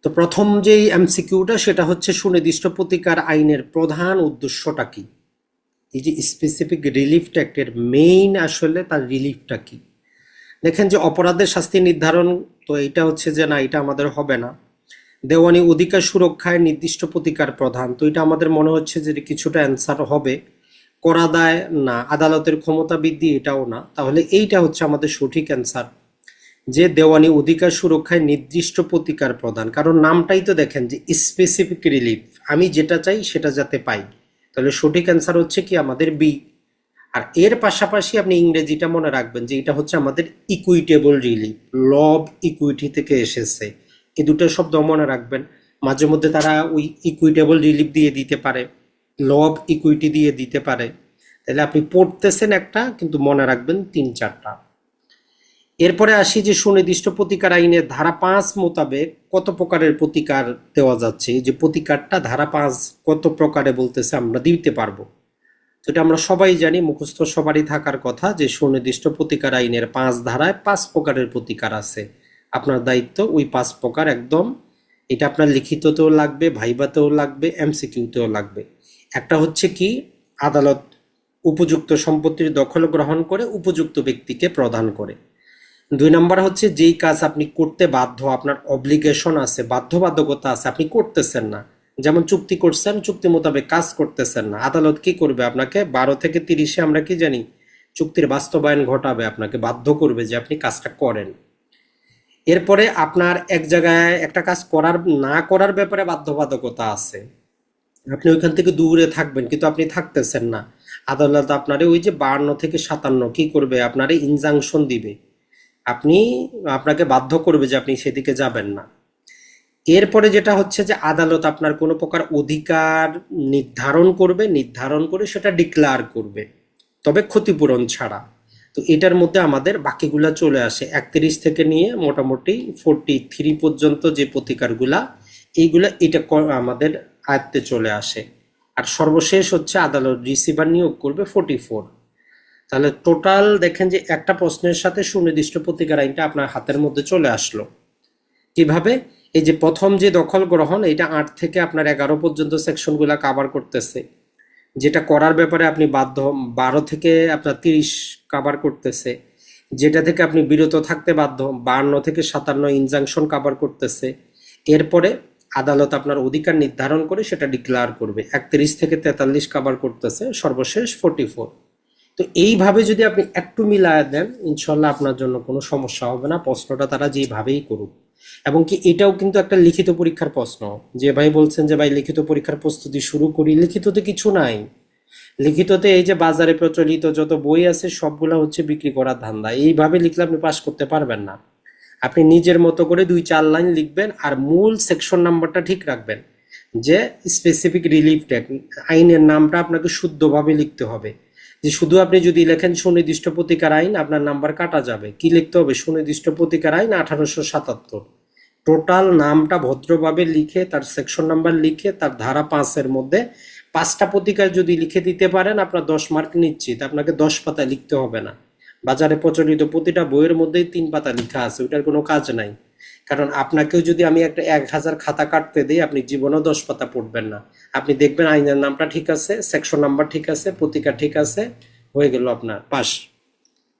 তো প্রথম যেই এমসিকিউটা সেটা হচ্ছে সুনির্দিষ্ট প্রতিকার আইনের প্রধান উদ্দেশ্যটা কি। এই যে স্পেসিফিক রিলিফ অ্যাক্টের মেইন আসলে তার রিলিফটা কি। দেখেন যে অপরাধের শাস্তি নির্ধারণ, তো এটা হচ্ছে যে না, এটা আমাদের হবে না। দেওয়ানি অধিকার সুরক্ষায় নির্দিষ্ট প্রতিকার প্রধান, তো এটা আমাদের মনে হচ্ছে যে কিছুটা অ্যান্সার হবে। করা দায় না, আদালতের ক্ষমতা বৃদ্ধি এটাও না, তাহলে এইটা হচ্ছে আমাদের সঠিক অ্যান্সার, যে দেওয়ানি অধিকার সুরক্ষায় নির্দিষ্ট প্রতিকার প্রদান। কারণ নামটাই তো দেখেন যে স্পেসিফিক রিলিফ, আমি যেটা চাই সেটা যাতে পাই। তাহলে সঠিক অ্যান্সার হচ্ছে কি আমাদের বি। আর এর পাশাপাশি আপনি ইংরেজিটা মনে রাখবেন যে এটা হচ্ছে আমাদের equitable relief, law of equity থেকে এসেছে। এই দুটো শব্দ মনে রাখবেন। মাঝে মধ্যে তারা ওই ইকুইটেবল রিলিফ দিয়ে দিতে পারে, ল অব ইকুইটি দিয়ে দিতে পারে। তাহলে আপনি পড়তেছেন একটা, কিন্তু মনে রাখবেন তিন চারটা। এরপরে আসি যে সুনির্দিষ্ট প্রতিকার আইনের ধারা 5 মোতাবেক কত প্রকারের প্রতিকার দেওয়া যাচ্ছে। এই যে প্রতিকারটা ধারা 5 কত প্রকারে বলতেছে আমরা দিতে পারবো। তো এটা আমরা সবাই জানি, মুখস্থ সবারই থাকার কথা, যে সুনির্দিষ্ট প্রতিকার আইনের 5 ধারায় 5 প্রকারের প্রতিকার আছে। আপনার দায়িত্ব ওই 5 প্রকার একদম, এটা আপনার লিখিততেও লাগবে, ভাইভাতেও লাগবে, এমসিকিউতেও লাগবে। একটা হচ্ছে কি, আদালত উপযুক্ত সম্পত্তির দখল গ্রহণ করে উপযুক্ত ব্যক্তিকে প্রদান করে। 2 নাম্বার হচ্ছে যেই কাজ আপনি করতে বাধ্য, আপনার অব্লিগেশন আছে, বাধ্যবাধকতা আছে, আপনি করতেছেন না। যেমন চুক্তি করছেন, চুক্তি মোতাবেক কাজ করতেছেন না, আদালত কি করবে আপনাকে 12 থেকে 30-এ আমরা কি জানি চুক্তির বাস্তবায়ন ঘটাবে, আপনাকে বাধ্য করবে যে আপনি কাজটা করেন। এরপরে আপনার এক জায়গায় একটা কাজ করার না করার ব্যাপারে বাধ্যবাধকতা আছে, আপনি ওইখান থেকে দূরে থাকবেন কিন্তু আপনি থাকতেছেন না, আদালত আপনারে ওই যে 52 থেকে 57 কি করবে, আপনারে ইনজাংশন দিবে, আপনি আপনাকে বাধ্য করবে যে আপনি সেদিকে যাবেন না। এরপরে যেটা হচ্ছে যে আদালত আপনার কোনো প্রকার অধিকার নির্ধারণ করবে, নির্ধারণ করে সেটা ডিক্লার করবে, তবে ক্ষতিপূরণ ছাড়া। তো এটার মধ্যে আমাদের বাকিগুলা চলে আসে 31 থেকে নিয়ে মোটামুটি 43 পর্যন্ত যে প্রতিকারগুলা, এইগুলা এটা আমাদের আয়ত্তে চলে আসে। আর সর্বশেষ হচ্ছে আদালত রিসিভার নিয়োগ করবে 44। তাহলে টোটাল দেখেন যে একটা প্রশ্নের সাথে সুনির্দিষ্ট প্রতিকার আইনটা আপনার হাতের মধ্যে চলে আসলো। কিভাবে? এই যে প্রথম যে দখল গ্রহণ, এটা 8 থেকে আপনার 11 পর্যন্ত সেকশনগুলা কাভার করতেছে, যেটা করার ব্যাপারে আপনি বাধ্য 12 থেকে আপনার 30 কাভার করতেছে, যেটা থেকে আপনি বিরত থাকতে বাধ্য 52 থেকে 57 ইনজাংশন কাভার করতেছে। এরপরে আদালত আপনার অধিকার নির্ধারণ করে সেটা ডিক্লার করবে 31 থেকে 43 কাভার করতেছে, সর্বশেষ 44। তো এইভাবে যদি আপনি একটু মিলায় দেন, ইনশাল্লাহ আপনার জন্য কোনো সমস্যা হবে না, প্রশ্নটা তারা যেভাবেই করুক। এবং কি এটাও কিন্তু একটা লিখিত পরীক্ষার প্রশ্ন। যে ভাই বলছেন যে ভাই লিখিত পরীক্ষার প্রস্তুতি শুরু করি, লিখিততে কিছু নাই। লিখিততে এই যে বাজারে প্রচলিত যত বই আছে সবগুলা হচ্ছে বিক্রি করার ধান্দা, এইভাবে লিখলে আপনি পাস করতে পারবেন না। আপনি নিজের মতো করে 2-4 লাইন লিখবেন, আর মূল সেকশন নাম্বারটা ঠিক রাখবেন, যে স্পেসিফিক রিলিফ আইনের নামটা আপনাকে শুদ্ধভাবে লিখতে হবে। যে শুধু আপনি যদি লেখেন সুনির্দিষ্ট প্রতিকার আইন, আপনার নাম্বার কাটা যাবে। কি লিখতে হবে? সুনির্দিষ্ট প্রতিকার আইন 1877। টোটাল নামটা ভদ্রভাবে লিখে, তার সেকশন নাম্বার লিখে, তার ধারা 5-এর মধ্যে 5টা প্রতিকার যদি লিখে দিতে পারেন, আপনার 10 মার্ক নিশ্চিত। আপনাকে 10 পাতা লিখতে হবে না। বাজারে প্রচলিত প্রতিটা বইয়ের মধ্যেই 3 পাতা লেখা আছে, ওটার কোনো কাজ নাই। কারণ আপনাকেও যদি আমি একটা 1000 খাতা কাটতে দিই, আপনি জীবনেও 10 পাতা পড়বেন না। আপনি দেখবেন আইনের নামটা ঠিক আছে, সেকশন নাম্বার ঠিক আছে, প্রতিকার ঠিক আছে, হয়ে গেল আপনার পাস।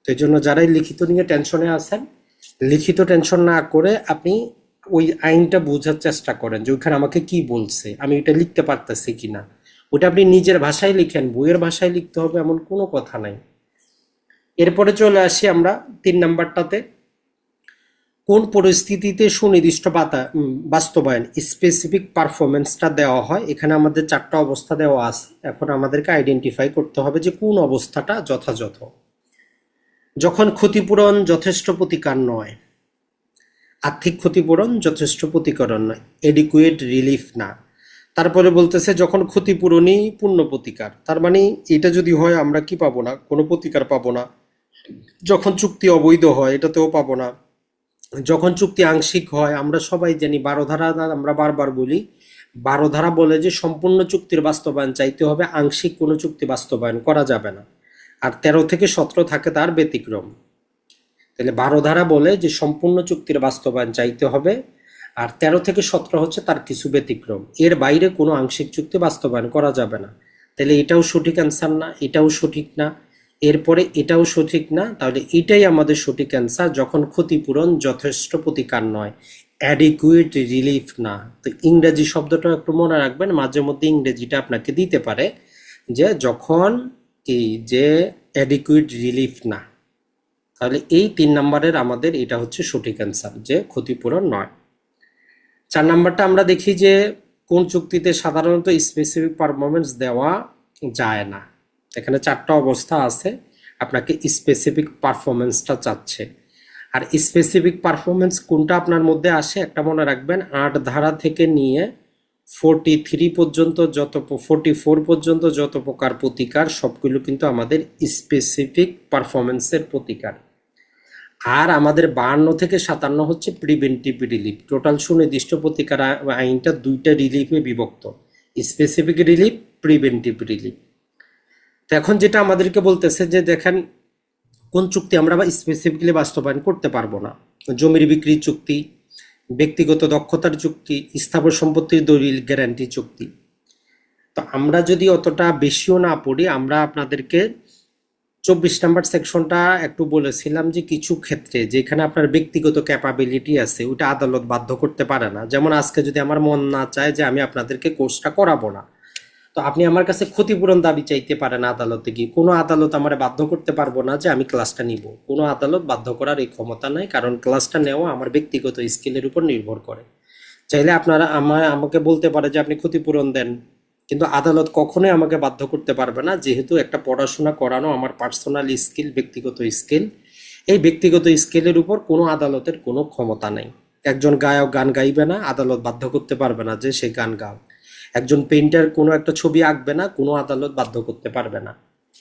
তো এই জন্য যারাই লিখিত নিয়ে টেনশনে আছেন, লিখিত টেনশন না করে আপনি ওই আইনটা বোঝার চেষ্টা করেন যে ওইখানে আমাকে কি বলছে, আমি এটা লিখতে পারতেছি কিনা। ওটা আপনি নিজের ভাষায় লিখেন, বইয়ের ভাষায় লিখতে হবে এমন কোনো কথা নাই। এরপরে চলে আসি আমরা 3 নাম্বারটাতে, কোন পরিস্থিতিতে সুনির্দিষ্ট বাস্তবায়ন স্পেসিফিক পারফরমেন্সটা দেওয়া হয়। এখানে আমাদের 4টা অবস্থা দেওয়া আছে, এখন আমাদেরকে আইডেন্টিফাই করতে হবে যে কোন অবস্থাটা যথাযথ। যখন ক্ষতিপূরণ যথেষ্ট প্রতিকার নয়, আর্থিক ক্ষতিপূরণ যথেষ্ট প্রতিকার নয়, এডিকুয়েট রিলিফ না। তারপরে বলতেছে যখন ক্ষতিপূরণই পূর্ণ প্রতিকার, তার মানে এটা যদি হয় আমরা কি পাবো না, কোনো প্রতিকার পাবো না। যখন চুক্তি অবৈধ হয়, এটাতেও পাবো না। যখন চুক্তি আংশিক হয়, আমরা সবাই জানি 12 ধারা, আমরা বারবার বলি 12 ধারা বলে যে সম্পূর্ণ চুক্তির বাস্তবায়ন চাইতে হবে, আংশিক কোনো চুক্তি বাস্তবায়ন করা যাবে না। আর 13 থেকে 17 থাকে তার ব্যতিক্রম। তাহলে 12 ধারা বলে যে সম্পূর্ণ চুক্তির বাস্তবায়ন চাইতে হবে, আর 13 থেকে 17 হচ্ছে তার কিছু ব্যতিক্রম, এর বাইরে কোনো আংশিক চুক্তি বাস্তবায়ন করা যাবে না। তাহলে এটাও সঠিক অ্যান্সার না, এটাও সঠিক না, এরপরে এটাও সঠিক না, তাহলে এটাই আমাদের সঠিক অ্যান্সার, যখন ক্ষতিপূরণ যথেষ্ট প্রতিকার নয়, অ্যাডিকুয়েট রিলিফ না। তো ইংরেজি শব্দটা একটু মনে রাখবেন, মাঝে মধ্যে ইংরেজিটা আপনাকে দিতে পারে যে যখন কি যে অ্যাডিকুয়েট রিলিফ না। তাহলে এই 3 নম্বরের আমাদের এটা হচ্ছে সঠিক অ্যান্সার, যে ক্ষতিপূরণ নয়। 4 নাম্বারটা আমরা দেখি যে কোন চুক্তিতে সাধারণত স্পেসিফিক পারফরমেন্স দেওয়া যায় না। এখানে 4টা অবস্থা আছে, আপনাকে স্পেসিফিক পারফরমেন্সটা চাচ্ছে। আর স্পেসিফিক পারফরমেন্স কোনটা আপনার মধ্যে আসে একটা মনে রাখবেন, 8 ধারা থেকে নিয়ে 43 পর্যন্ত 44 পর্যন্ত যত প্রকার প্রতিকার সবগুলো কিন্তু আমাদের স্পেসিফিক পারফরমেন্সের প্রতিকার। আর আমাদের 52 থেকে 57 হচ্ছে প্রিভেন্টিভ রিলিফ। টোটাল সুনির্দিষ্ট প্রতিকার আইনটা 2টা রিলিফে বিভক্ত, স্পেসিফিক রিলিফ, প্রিভেন্টিভ রিলিফ। তো এখন যেটা আমাদেরকে বলতেছে যে দেখেন কোন চুক্তি আমরা স্পেসিফিকলি বাস্তবায়ন করতে পারবো না। জমির বিক্রি চুক্তি, ব্যক্তিগত দক্ষতার চুক্তি, স্থাবর সম্পত্তির দলিল গ্যারান্টি চুক্তি। তো আমরা যদি অতটা বেশিও না পড়ি, আমরা আপনাদেরকে 24 নাম্বার সেকশনটা একটু বলেছিলাম যে কিছু ক্ষেত্রে যেখানে আপনার ব্যক্তিগত ক্যাপাবিলিটি আছে ওটা আদালত বাধ্য করতে পারে না। যেমন আজকে যদি আমার মন না চায় যে আমি আপনাদেরকে কোর্সটা করাবো না, তো আপনি আমার কাছে ক্ষতিপূরণ দাবি চাইতে পারেন আদালতে গিয়ে, কোনো আদালত আমার বাধ্য করতে পারবো না যে আমি ক্লাসটা নিব। কোনো আদালত বাধ্য করার এই ক্ষমতা নাই, কারণ ক্লাসটা নেওয়া আমার ব্যক্তিগত স্কিলের উপর নির্ভর করে। চাইলে আপনারা আমাকে বলতে পারে যে আপনি ক্ষতিপূরণ দেন, কিন্তু আদালত কখনোই আমাকে বাধ্য করতে পারবে না, যেহেতু একটা পড়াশোনা করানো আমার পার্সোনাল স্কিল, ব্যক্তিগত স্কিল। এই ব্যক্তিগত স্কিলের উপর কোনো আদালতের কোনো ক্ষমতা নেই। একজন গায়ক গান গাইবে না, আদালত বাধ্য করতে পারবে না যে সে গান গাও। একজন পেইন্টার কোনো একটা ছবি আঁকবে না, কোনো আদালত বাধ্য করতে পারবে না।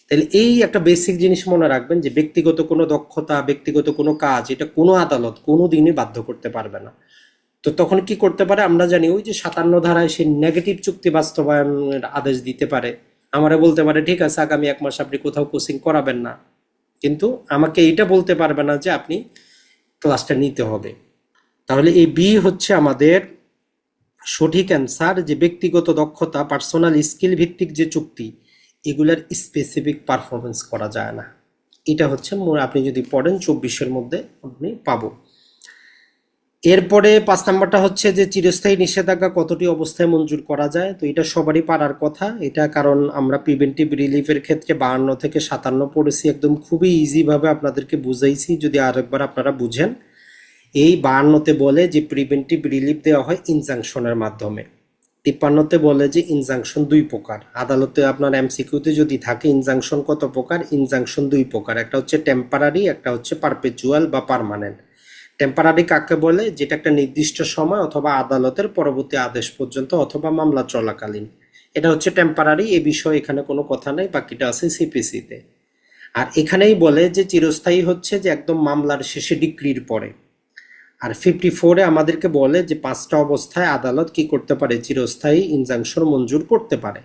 তাহলে এই একটা বেসিক জিনিস মনে রাখবেন যে ব্যক্তিগত কোনো দক্ষতা, ব্যক্তিগত কোনো কাজ, এটা কোনো আদালত কোনো দিনই বাধ্য করতে পারবে না। তো তখন কি করতে পারে আমরা জানি, ওই যে 57 ধারায় সে নেগেটিভ চুক্তি বাস্তবায়নের আদেশ দিতে পারে। আমারে বলতে পারে ঠিক আছে আগামী 1 মাস আপনি কোথাও কোচিং করাবেন না, কিন্তু আমাকে এইটা বলতে পারবে না যে আপনি ক্লাসটা নিতে হবে। তাহলে এই বি হচ্ছে আমাদের সঠিক অ্যান্সার, যে ব্যক্তিগত দক্ষতা, পার্সোনাল স্কিল ভিত্তিক যে চুক্তি, এগুলার স্পেসিফিক পারফরমেন্স করা যায় না। এটা হচ্ছে আপনি যদি পড়েন 24-এর মধ্যে আপনি পাবো। এরপরে 5 নাম্বারটা হচ্ছে যে চিরস্থায়ী নিষেধাজ্ঞা কতটি অবস্থায় মঞ্জুর করা যায়। তো এটা সবারই পারার কথা এটা, কারণ আমরা প্রিভেন্টিভ রিলিফের ক্ষেত্রে 52 থেকে 57 পড়েছি, একদম খুবই ইজিভাবে আপনাদেরকে বুঝাইছি, যদি আরেকবার আপনারা বুঝেন। এই 52তে বলে যে প্রিভেন্টিভ রিলিফ দেওয়া হয় ইনজাংশনের মাধ্যমে। 53তে বলে যে ইনজাংশন 2 প্রকার। আদালতে আপনার এমসিকিউতে যদি থাকে ইনজাংশন কত প্রকার, ইনজাংশন 2 প্রকার, একটা হচ্ছে টেম্পারারি, একটা হচ্ছে পারপেচুয়াল বা পার্মানেন্ট। টেম্পারারি কাকে বলে, যেটা একটা নির্দিষ্ট সময় অথবা আদালতের পরবর্তী আদেশ পর্যন্ত অথবা মামলা চলাকালীন, এটা হচ্ছে টেম্পারারি। এ বিষয়ে এখানে কোনো কথা নেই, বাকিটা আছে সিপিসিতে। আর এখানেই বলে যে চিরস্থায়ী হচ্ছে যে একদম মামলার শেষে ডিক্রির পরে। আর 54-এ আমাদেরকে বলে যে 5টা অবস্থায় আদালত কি করতে পারে, চিরস্থায়ী ইনজাংশন মঞ্জুর করতে পারে।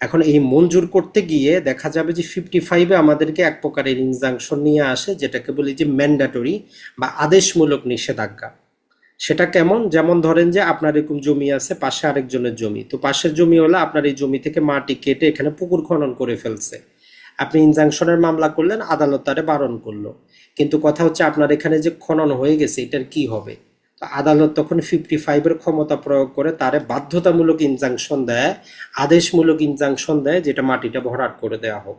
এখন এই মঞ্জুর করতে গিয়ে দেখা যাবে যে 55-এ আমাদেরকে এক প্রকারের ইনজাংশন নিয়ে আসে, যেটাকে বলি যে ম্যান্ডেটরি বা আদেশমূলক নিষেধাজ্ঞা। সেটা কেমন, যেমন ধরেন যে আপনার এরকম জমি আছে, পাশে আরেকজনের জমি, তো পাশের জমি হলে আপনার এই জমি থেকে মাটি কেটে এখানে পুকুর খনন করে ফেলছে, আপনি ইনজাংশনের মামলা করলেন, আদালত তারে বারণ করলো, কিন্তু কথা হচ্ছে আপনার এখানে যে খনন হয়ে গেছে এটার কি হবে। তো আদালত তখন 55-এর ক্ষমতা প্রয়োগ করে তারে বাধ্যতামূলক ইনজাংশন দেয়, আদেশমূলক ইনজাংশন দেয়, যেটা মাটিটা ভরাট করে দেওয়া হোক।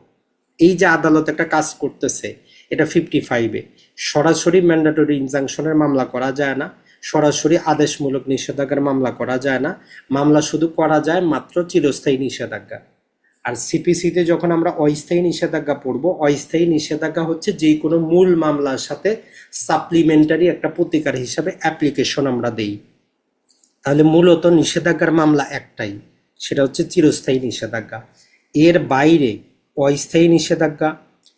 এই যে আদালত একটা কাজ করতেছে, এটা 55-এ সরাসরি ম্যান্ডেটরি ইনজাংশনের মামলা করা যায় না, সরাসরি আদেশমূলক নিষেধাজ্ঞার মামলা করা যায় না, মামলা শুধু করা যায় মাত্র চিরস্থায়ী নিষেধাজ্ঞা। আর সিপিসিতে যখন আমরা অস্থায়ী নিষেধাজ্ঞা পড়ব, অস্থায়ী নিষেধাজ্ঞা হচ্ছে যে কোনো মূল মামলার সাথে সাপ্লিমেন্টারি একটা প্রতিকার হিসাবে অ্যাপ্লিকেশন আমরা দেই। তাহলে মূলত নিষেধাজ্ঞার মামলা একটাই, সেটা হচ্ছে চিরস্থায়ী নিষেধাজ্ঞা। এর বাইরে অস্থায়ী নিষেধাজ্ঞা,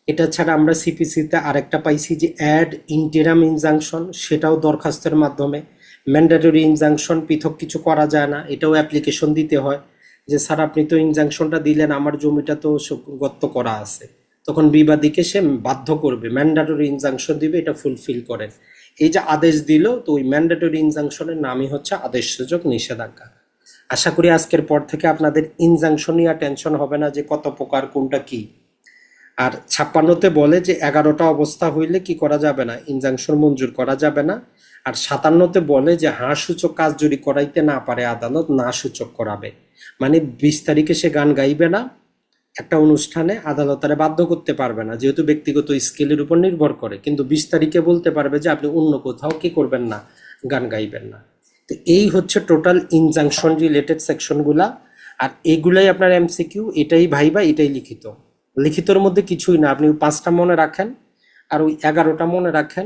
এটা ছাড়া আমরা সিপিসিতে আরেকটা পাইছি যে অ্যাড ইন্টেরাম ইনজাংশন, সেটাও দরখাস্তের মাধ্যমে। ম্যান্ডেটরি ইনজাংশন পৃথক কিছু করা যায় না, এটাও অ্যাপ্লিকেশন দিতে হয়, যে স্যার আপনি তো ইনজাংশনটা দিলেন, আমার জমিটা তো গর্ত করা আছে, তখন বিবাদীকে সে বাধ্য করবে, ম্যান্ডেটরি ইনজাংশন দিবে, এটা ফুলফিল করেন। এই যে আদেশ দিল, তো ওই ম্যান্ডেটরি ইনজাংশনের নামই হচ্ছে আদেশসূচক নিষেধাজ্ঞা। আশা করি আজকের পর থেকে আপনাদের ইনজাংশন নিয়ে টেনশন হবে না যে কত প্রকার কোনটা কি। আর 56তে বলে যে 11টা অবস্থা হইলে কি করা যাবে না, ইনজাংশন মঞ্জুর করা যাবে না। আর 57তে বলে যে হ্যাঁ সূচক কাজ যদি করাইতে না পারে আদালত, না সূচক করাবে। মানে 20 তারিখে সে গান গাইবে না, একটা অনুষ্ঠানে আদালত তারে বাধ্য করতে পারবে না, যেহেতু ব্যক্তিগত স্কিলের উপর নির্ভর করে। কিন্তু 20 তারিখে বলতে পারবে যে আপনি অন্য কোথাও কি করবেন না, গান গাইবেন না। তো এই হচ্ছে টোটাল ইনজাংশন রিলেটেড সেকশনগুলা। আর এইগুলাই আপনার এমসিকিউ, এটাই ভাইবা, এটাই লিখিত। লিখিতর মধ্যে কিছুই না, আপনি 5টা মনে রাখেন আর ওই 11টা মনে রাখেন,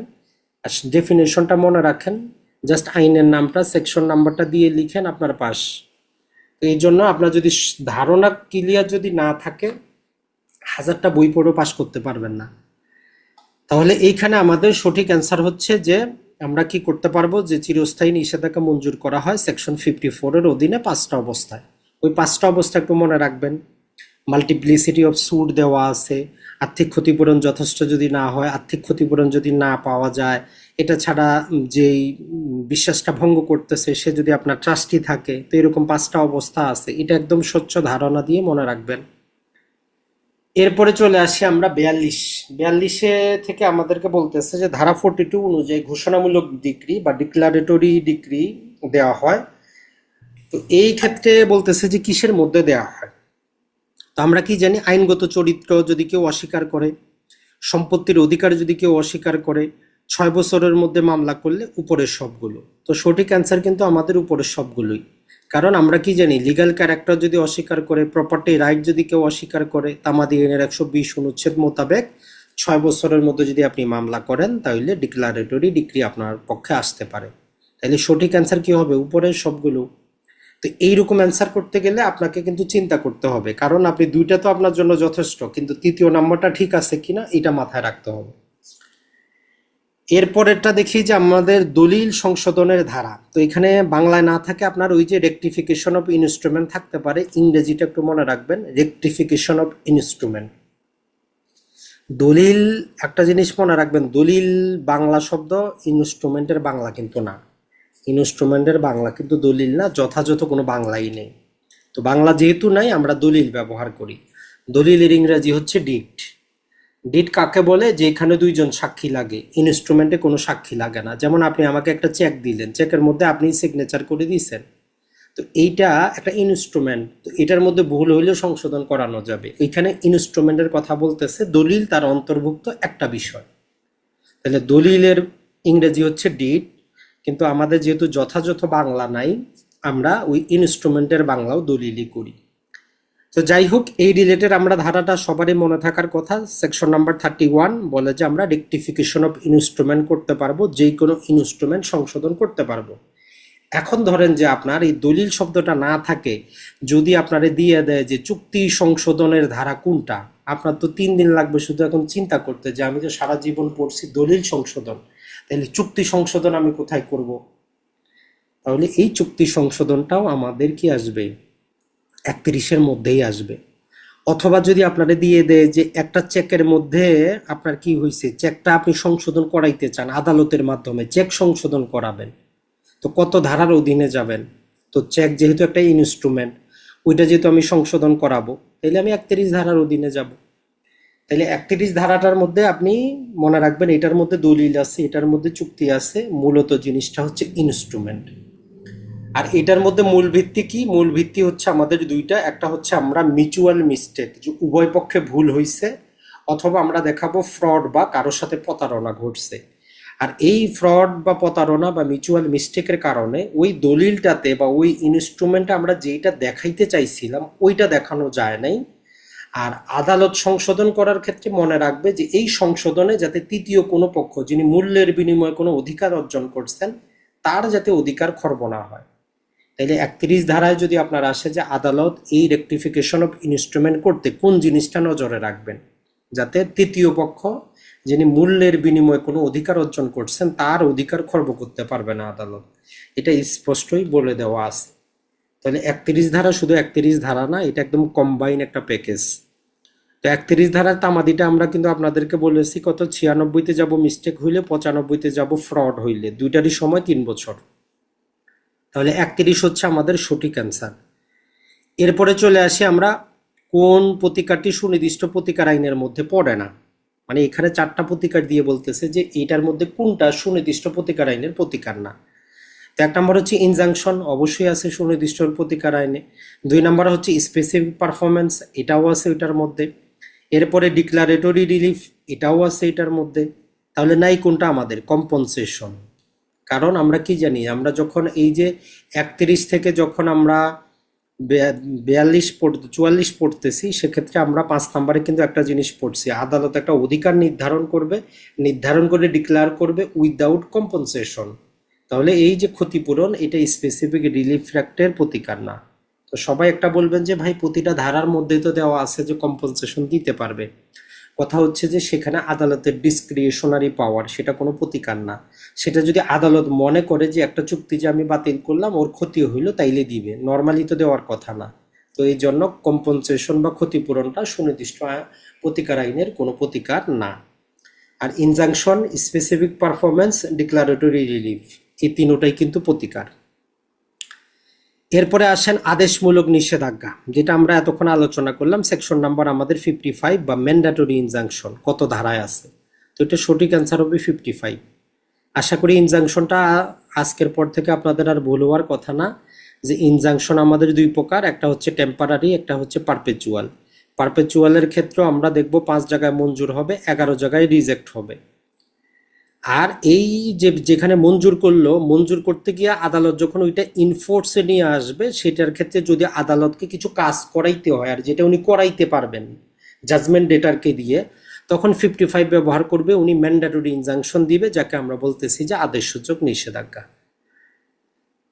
আর ডেফিনেশনটা মনে রাখেন, জাস্ট আইনের নামটা সেকশন নাম্বারটা দিয়ে লিখেন, আপনার পাস। তো এই জন্য আপনার যদি ধারণা ক্লিয়ার যদি না থাকে, 1000টা বই পড়েও পাস করতে পারবেন না। তাহলে এইখানে আমাদের সঠিক অ্যান্সার হচ্ছে যে আমরা কি করতে পারবো, যে চিরস্থায়ী নিষেধাজ্ঞা মঞ্জুর করা হয় সেকশন 54-এর অধীনে 5টা অবস্থায়। ওই 5টা অবস্থা একটু মনে রাখবেন। মাল্টিপ্লিসিটি অফ সুট দেওয়া আছে, আর্থিক ক্ষতিপূরণ যথেষ্ট যদি না হয়, আর্থিক ক্ষতিপূরণ যদি না পাওয়া যায়, এটা ছাড়া যেই বিশ্বাসটা ভঙ্গ করতেছে সে যদি আপনার ট্রাস্টি থাকে, তো এরকম 5টা অবস্থা আছে। এটা একদম স্বচ্ছ ধারণা দিয়ে মনে রাখবেন। এরপরে চলে আসি আমরা 42 থেকে আমাদেরকে বলতেছে যে ধারা 42 অনুযায়ী ঘোষণামূলক ডিক্রি বা ডিক্লারেটরি ডিক্রি দেওয়া হয়। তো এই ক্ষেত্রে বলতেছে যে কিসের মধ্যে দেওয়া হয়। তো আমরা কি জানি, আইনগত চরিত্র যদি কেউ অস্বীকার করে, সম্পত্তির অধিকার যদি কেউ অস্বীকার করে, 6 বছরের মধ্যে মামলা করলে উপরের সবগুলো। তো সঠিক অ্যান্সার কিন্তু আমাদের উপরের সবগুলোই। কারণ আমরা কি জানি, লিগ্যাল ক্যারেক্টার যদি অস্বীকার করে, প্রপার্টি রাইট যদি কেউ অস্বীকার করে, তামাদি আইনের 120 অনুচ্ছেদ মোতাবেক 6 বছরের মধ্যে যদি আপনি মামলা করেন, তাহলে ডিক্লারেটরি ডিক্রি আপনার পক্ষে আসতে পারে। তাহলে সঠিক অ্যান্সার কি হবে, উপরের সবগুলো। তো এইরকম অ্যান্সার করতে গেলে আপনাকে কিন্তু চিন্তা করতে হবে, কারণ আপনি 2টা তো আপনার জন্য যথেষ্ট, কিন্তু 3য় নাম্বারটা ঠিক আছে কিনা এটা মাথায় রাখতে হবে। এরপরেরটা দেখি যে আমাদের দলিল সংশোধনের ধারা। তো এখানে বাংলায় না থাকে আপনার ওই যে রেকটিফিকেশন অফ ইনস্ট্রুমেন্ট থাকতে পারে, ইংরেজিটা একটু মনে রাখবেন, রেকটিফিকেশন অফ ইনস্ট্রুমেন্ট। দলিল, একটা জিনিস মনে রাখবেন, দলিল বাংলা শব্দ, ইনস্ট্রুমেন্টের বাংলা কিন্তু না। ইনস্ট্রুমেন্টের বাংলা কিন্তু দলিল না, যথাযথ কোনো বাংলাই নেই। তো বাংলা যেহেতু নাই, আমরা দলিল ব্যবহার করি। দলিলের ইংরেজি হচ্ছে ডিট। ডিট কাকে বলে, যে এখানে 2জন সাক্ষী লাগে, ইনস্ট্রুমেন্টে কোনো সাক্ষী লাগে না। যেমন আপনি আমাকে একটা চেক দিলেন, চেকের মধ্যে আপনি সিগনেচার করে দিয়েছেন, তো এইটা একটা ইনস্ট্রুমেন্ট, তো এটার মধ্যে ভুল হইলেও সংশোধন করানো যাবে। এখানে ইনস্ট্রুমেন্টের কথা বলতেছে, দলিল তার অন্তর্ভুক্ত একটা বিষয়। তাহলে দলিলের ইংরেজি হচ্ছে ডিট, কিন্তু আমাদের যেহেতু যথাযথ বাংলা নাই, আমরা ওই ইনস্ট্রুমেন্টের বাংলাও দলিলই করি। তো যাই হোক, এই রিলেটেড আমরা ধারাটা সবারই মনে থাকার কথা। সেকশন নাম্বার 31 বলে যে আমরা রেকটিফিকেশন অফ ইনস্ট্রুমেন্ট করতে পারবো, যেই কোনো ইনস্ট্রুমেন্ট সংশোধন করতে পারবো। এখন ধরেন যে আপনার এই দলিল শব্দটা না থাকে, যদি আপনারে দিয়ে দেয় যে চুক্তি সংশোধনের ধারা কোনটা, আপনার তো 3 দিন লাগবে শুধু এখন চিন্তা করতে, যে আমি তো সারা জীবন পড়ছি দলিল সংশোধন, তাহলে চুক্তি সংশোধন আমি কোথায় করব। তাহলে এই চুক্তি সংশোধনটাও আমাদের কি আসবে, 31-এর মধ্যেই আসবে। অথবা যদি আপনারা দিয়ে দেয় যে একটা চেকের মধ্যে আপনার কি হয়েছে, চেকটা আপনি সংশোধন করাইতে চান, আদালতের মাধ্যমে চেক সংশোধন করাবেন, তো কত ধারার অধীনে যাবেন। তো চেক যেহেতু একটা ইনস্ট্রুমেন্ট, ওইটা যেহেতু আমি সংশোধন করাবো, তাহলে আমি 31 ধারার অধীনে যাব। তাহলে 31 ধারাটার মধ্যে আপনি মনে রাখবেন, এটার মধ্যে দলিল আছে, এটার মধ্যে চুক্তি আছে, মূলত জিনিসটা হচ্ছে ইনস্ট্রুমেন্ট। আর এটার মধ্যে মূল ভিত্তি কি, মূল ভিত্তি হচ্ছে আমাদের 2টা। একটা হচ্ছে আমরা মিউচুয়াল মিস্টেক, যে উভয় পক্ষে ভুল হয়েছে, অথবা আমরা দেখাবো ফ্রড বা কারোর সাথে প্রতারণা ঘটছে। আর এই ফ্রড বা প্রতারণা বা মিউচুয়াল মিস্টেকের কারণে ওই দলিলটাতে বা ওই ইনস্ট্রুমেন্টে আমরা যেইটা দেখাইতে চাইছিলাম ওইটা দেখানো যায় নাই। আর আদালত সংশোধন করার ক্ষেত্রে মনে রাখবে যে এই সংশোধনে যাতে 3য় কোনো পক্ষ, যিনি মূল্যের বিনিময়ে কোনো অধিকার অর্জন করছেন, তার যাতে অধিকার খর্ব না হয়। তাইলে 31 ধারায় যদি আপনার আসে যে আদালত এই রেকটিফিকেশন অফ ইনস্ট্রুমেন্ট করতে কোন জিনিসটা নজরে রাখবেন, যাতে 3য় পক্ষ, যিনি মূল্যের বিনিময়ে কোনো অধিকার অর্জন করছেন, তার অধিকার খর্ব করতে পারবে না আদালত, এটা স্পষ্টই বলে দেওয়া আছে। তাহলে 31 ধারা শুধু 31 ধারা না, এটা একদম কম্বাইন একটা প্যাকেজ। তো 31 ধারার তামাদিটা আমরা কিন্তু আপনাদেরকে বলেছি কত 96-তে যাব মিস্টেক হইলে, 95-তে যাব ফ্রড হইলে, দুইটারই সময় 3 বছর। তাহলে 31 হচ্ছে আমাদের সঠিক অ্যান্সার। এরপরে চলে আসি আমরা কোন প্রতিকারটি সুনির্দিষ্ট প্রতিকার আইনের মধ্যে পড়ে না। মানে এখানে 4টা প্রতিকার দিয়ে বলতেছে যে এইটার মধ্যে কোনটা সুনির্দিষ্ট প্রতিকার আইনের প্রতিকার না। তো 1 নম্বর হচ্ছে ইনজাংশন, অবশ্যই আছে সুনির্দিষ্ট প্রতিকার আইনে। 2 নম্বর হচ্ছে স্পেসিফিক পারফরমেন্স, এটাও আছে এটার মধ্যে। এরপরে ডিক্লারেটরি রিলিফ, এটাও আছে এটার মধ্যে। তাহলে নাই কোনটা আমাদের কম্পনসেশন। কারণ আমরা কি জানি, আমরা যখন এই যে 31 থেকে যখন আমরা 44 পড়তেছি, সেক্ষেত্রে আমরা 5 নম্বরে কিন্তু একটা জিনিস পড়ছি, আদালত একটা অধিকার নির্ধারণ করবে, নির্ধারণ করে ডিক্লেয়ার করবে উইদাউট কম্পনসেশন। তাহলে এই যে ক্ষতিপূরণ, এটা স্পেসিফিক রিলিফ অ্যাক্টের প্রতিকার না। তো সবাই একটা বলবেন যে ভাই প্রতিটা ধারার মধ্যেই তো দেওয়া আছে যে কম্পনসেশন দিতে পারবে। কথা হচ্ছে যে সেখানে আদালতের ডিসক্রিশনারি পাওয়ার, সেটা কোনো প্রতিকার না। সেটা যদি আদালত মনে করে যে একটা চুক্তি যে আমি বাতিল করলাম ওর ক্ষতি হইলো তাইলে দিবে, নর্মালি তো দেওয়ার কথা না। তো এই জন্য কম্পনসেশন বা ক্ষতিপূরণটা সুনির্দিষ্ট প্রতিকার আইনের কোনো প্রতিকার না। আর injunction, specific performance, declaratory relief, এই তিনটাই কিন্তু প্রতিকার। এরপরে আসেন আদেশমূলক নিষেধাজ্ঞা, যেটা আমরা এতক্ষণ আলোচনা করলাম। সেকশন নাম্বার আমাদের 55 বা ম্যান্ডেটরি ইনজাংশন কত ধারায় আছে। তো এটা সঠিক অ্যান্সার হবে 55। আশা করি ইনজাংশনটা আজকের পর থেকে আপনাদের আর ভুল হওয়ার কথা না। যে ইনজাংশন আমাদের 2 প্রকার, একটা হচ্ছে টেম্পারারি, একটা হচ্ছে পারপেচুয়াল। পারপেচুয়ালের ক্ষেত্রে আমরা দেখব 5 জায়গায় মঞ্জুর হবে, 11 জায়গায় রিজেক্ট হবে। আর এই যে যেখানে মঞ্জুর করলো, মঞ্জুর করতে গিয়ে আদালত যখন ওইটা ইনফোর্সে নিয়ে আসবে, সেটার ক্ষেত্রে যদি আদালতকে কিছু কাজ করাইতে হয়, আর যেটা উনি করাইতে পারবেন জাজমেন্ট ডেটারকে দিয়ে, তখন 55 ব্যবহার করবে, উনি ম্যান্ডেটরি ইনজাংশন দিবে, যাকে আমরা বলতেছি যে আদেশসূচক নিষেধাজ্ঞা।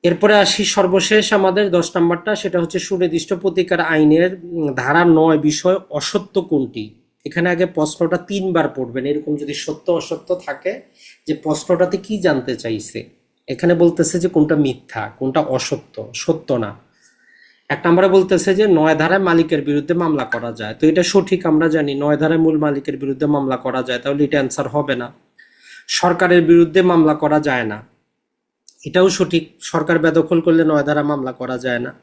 এরপরে আসি সর্বশেষ আমাদের 10 নম্বরটা, সেটা হচ্ছে সুনির্দিষ্ট প্রতিকার আইনের ধারা 9 বিষয় অসত্য কোনটি। এখানে আগে প্রশ্নটা 3বার পড়বেন, এরকম যদি সত্য অসত্য থাকে যে প্রশ্নটাতে কি জানতে চাইছে। এখানে বলতেছে যে কোনটা মিথ্যা, কোনটা অসত্য, সত্য না। 1 নম্বরে বলতেছে যে 9 ধারায় মালিকের বিরুদ্ধে মামলা করা যায়। তো এটা সঠিক, আমরা জানি 9 ধারায় মূল মালিকের বিরুদ্ধে মামলা করা যায়, তাহলে এটা অ্যান্সার হবে না। সরকারের বিরুদ্ধে মামলা করা যায় না, এটাও সঠিক, সরকার বেদখল করলে 9 ধারা মামলা করা যায় না।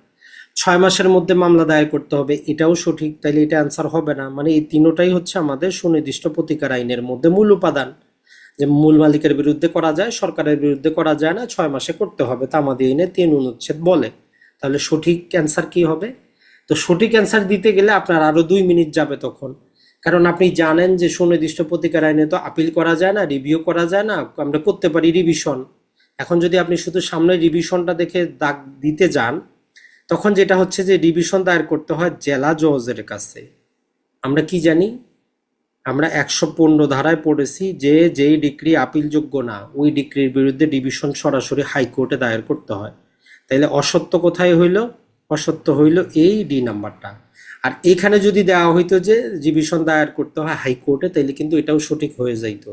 6 মাসের মধ্যে মামলা দায়ের করতে হবে, এটাও সঠিক, তাইলে এটা অ্যান্সার হবে না। মানে এই তিনটাই হচ্ছে আমাদের সুনির্দিষ্ট প্রতিকার আইনের মধ্যে মূল উপাদান, যে মূল মালিকের বিরুদ্ধে করা যায়, সরকারের বিরুদ্ধে করা যায় না, 6 মাসে করতে হবে, তামাদি আইনে 3 অনুচ্ছেদ বলে। তাহলে সঠিক অ্যান্সার কি হবে? তো সঠিক অ্যান্সার দিতে গেলে আপনার আরো 2 মিনিট যাবে তখন, কারণ আপনি জানেন যে সুনির্দিষ্ট প্রতিকার আইনে তো আপিল করা যায় না, রিভিউ করা যায় না, আমরা করতে পারি রিভিশন। এখন যদি আপনি শুধু সামনে রিভিশনটা দেখে দাগ দিতে যান, তখন যেটা হচ্ছে যে রিভিশন দায়ের করতে হয় জেলা জজের কাছে। আমরা কি জানি, আমরা 115 ধারায় পড়েছি যে যেই ডিক্রি আপিলযোগ্য না, ওই ডিক্রির বিরুদ্ধে ডিভিশন সরাসরি হাইকোর্টে দায়ের করতে হয়। তাইলে অসত্য কোথায় হইল? অসত্য হইল এই ডি নাম্বারটা। আর এখানে যদি দেওয়া হইতো যে ডিভিশন দায়ের করতে হয় হাইকোর্টে, তাইলে কিন্তু এটাও সঠিক হয়ে যাইতো।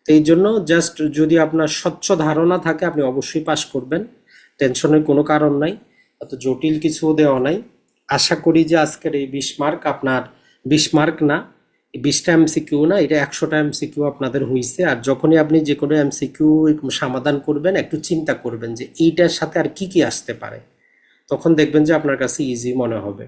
তো এই জন্য জাস্ট যদি আপনার স্বচ্ছ ধারণা থাকে, আপনি অবশ্যই পাস করবেন, টেনশনের কোনো কারণ নাই, অত জটিল কিছু দেওয়া নাই। আশা করি যে আজকের এই 20 মার্ক আপনার, 20 মার্ক না, 20টা এমসিকিউ না, এটা 100টা এমসিকিউ আপনাদের হয়েছে। আর যখনই আপনি যে কোনো এমসিকিউ সমাধান করবেন, একটু চিন্তা করবেন যে এইটার সাথে আর কি কি আসতে পারে, তখন দেখবেন যে আপনার কাছে ইজি মনে হবে।